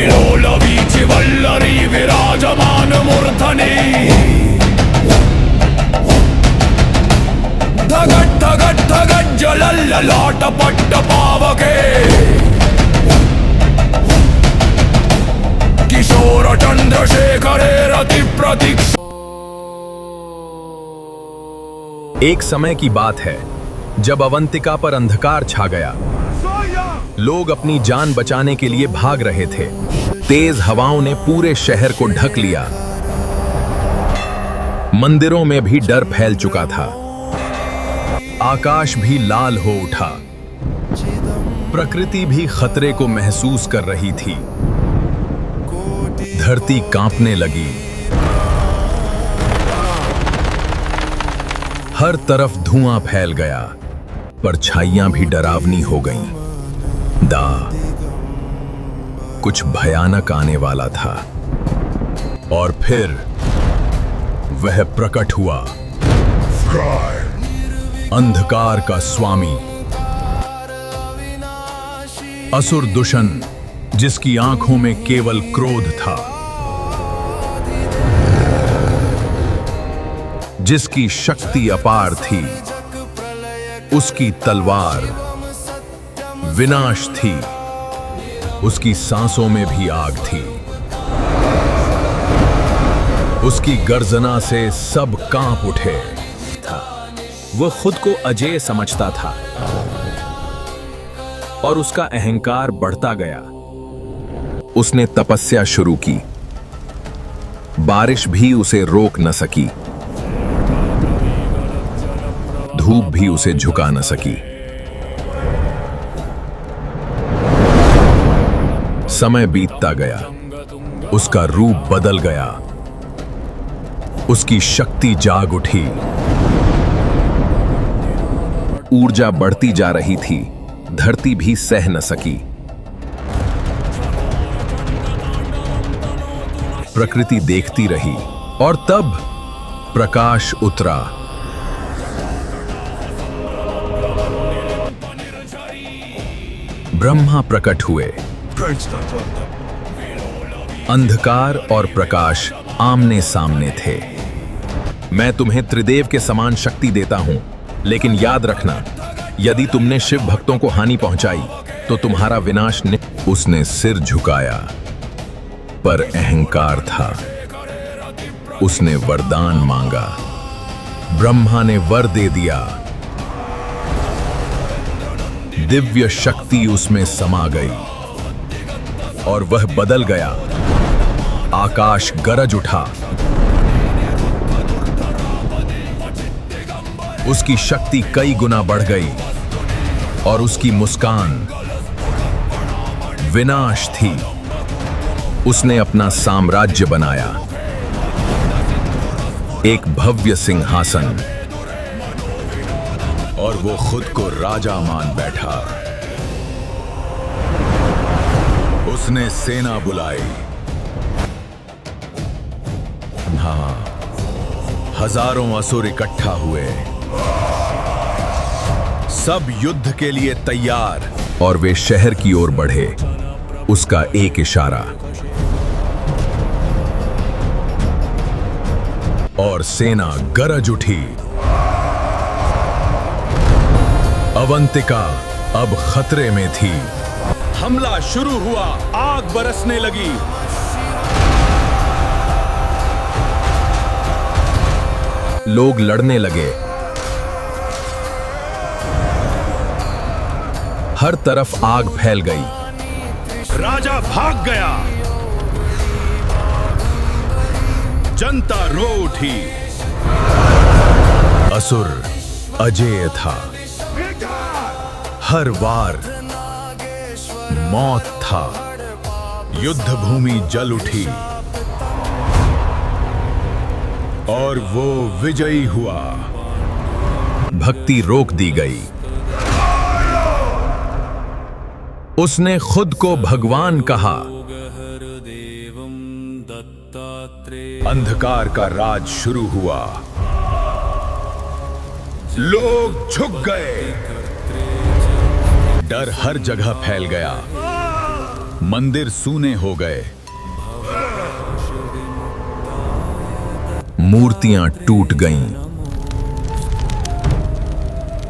विलोलवीचि वल्लरी विराजमान मूर्धनि धगट धगट धगट जलल्ललाट पट्ट पावके किशोर चंद्रशेखरे रति प्रतीक्ष। एक समय की बात है जब अवंतिका पर अंधकार छा गया। लोग अपनी जान बचाने के लिए भाग रहे थे। तेज हवाओं ने पूरे शहर को ढक लिया। मंदिरों में भी डर फैल चुका था। आकाश भी लाल हो उठा। प्रकृति भी खतरे को महसूस कर रही थी। धरती कांपने लगी। हर तरफ धुआं फैल गया। परछाइयां भी डरावनी हो गईं। कुछ भयानक आने वाला था। और फिर वह प्रकट हुआ। अंधकार का स्वामी असुर दुष्ण, जिसकी आंखों में केवल क्रोध था, जिसकी शक्ति अपार थी। उसकी तलवार विनाश थी। उसकी सांसों में भी आग थी। उसकी गर्जना से सब कांप उठे। वह खुद को अजेय समझता था और उसका अहंकार बढ़ता गया। उसने तपस्या शुरू की। बारिश भी उसे रोक न सकी। धूप भी उसे झुका न सकी। समय बीतता गया। उसका रूप बदल गया। उसकी शक्ति जाग उठी। ऊर्जा बढ़ती जा रही थी। धरती भी सह न सकी। प्रकृति देखती रही। और तब प्रकाश उतरा। ब्रह्मा प्रकट हुए। अंधकार और प्रकाश आमने सामने थे। मैं तुम्हें त्रिदेव के समान शक्ति देता हूं, लेकिन याद रखना, यदि तुमने शिव भक्तों को हानि पहुंचाई तो तुम्हारा विनाश उसने सिर झुकाया, पर अहंकार था। उसने वरदान मांगा। ब्रह्मा ने वर दे दिया। दिव्य शक्ति उसमें समा गई और वह बदल गया। आकाश गरज उठा। उसकी शक्ति कई गुना बढ़ गई और उसकी मुस्कान विनाश थी। उसने अपना साम्राज्य बनाया, एक भव्य सिंहासन, और वो खुद को राजा मान बैठा। उसने सेना बुलाई। हाँ, हजारों असुर इकट्ठा हुए, सब युद्ध के लिए तैयार। और वे शहर की ओर बढ़े। उसका एक इशारा और सेना गरज उठी। अवंतिका अब खतरे में थी। हमला शुरू हुआ। आग बरसने लगी। लोग लड़ने लगे। हर तरफ आग फैल गई। राजा भाग गया। जनता रो उठी। असुर अजेय था। हर वार मौत था। युद्ध भूमि जल उठी और वो विजयी हुआ। भक्ति रोक दी गई। उसने खुद को भगवान कहा। अंधकार का राज शुरू हुआ। लोग झुक गए। डर हर जगह फैल गया। मंदिर सूने हो गए। मूर्तियां टूट गईं।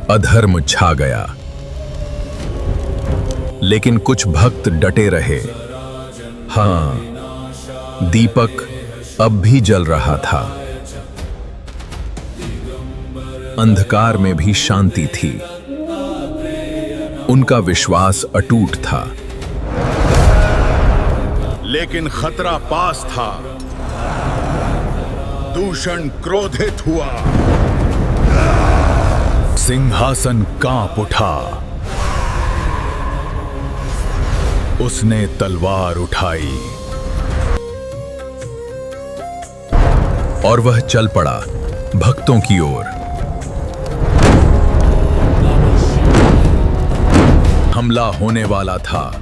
अधर्म छा गया। लेकिन कुछ भक्त डटे रहे। हां, दीपक अब भी जल रहा था। अंधकार में भी शांति थी। उनका विश्वास अटूट था। लेकिन खतरा पास था। दूषण क्रोधित हुआ। सिंहासन कांप उठा। उसने तलवार उठाई और वह चल पड़ा भक्तों की ओर। हमला होने वाला था।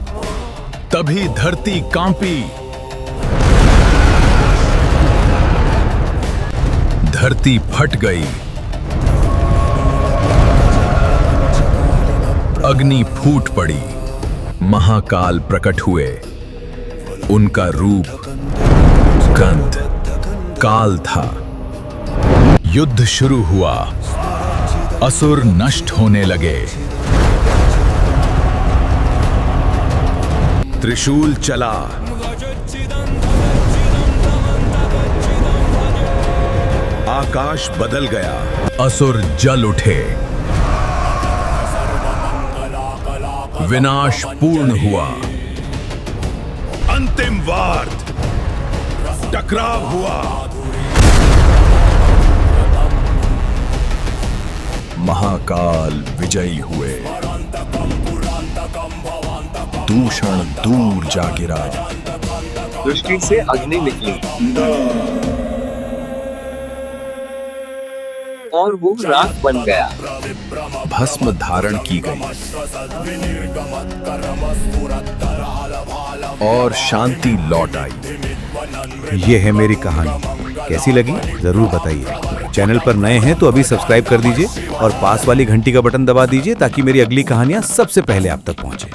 तभी धरती कांपी। धरती फट गई। अग्नि फूट पड़ी। महाकाल प्रकट हुए। उनका रूप गंध काल था। युद्ध शुरू हुआ। असुर नष्ट होने लगे। त्रिशूल चला। आकाश बदल गया। असुर जल उठे। विनाश पूर्ण हुआ। अंतिम वार टकराव हुआ। महाकाल विजयी हुए। दूषण दूर जा गिरा। दृष्टि से अग्नि निकली और वो राख बन गया। भस्म धारण की गई और शांति लौट आई। ये है मेरी कहानी। कैसी लगी जरूर बताइए। चैनल पर नए हैं तो अभी सब्सक्राइब कर दीजिए और पास वाली घंटी का बटन दबा दीजिए ताकि मेरी अगली कहानियां सबसे पहले आप तक पहुंचे।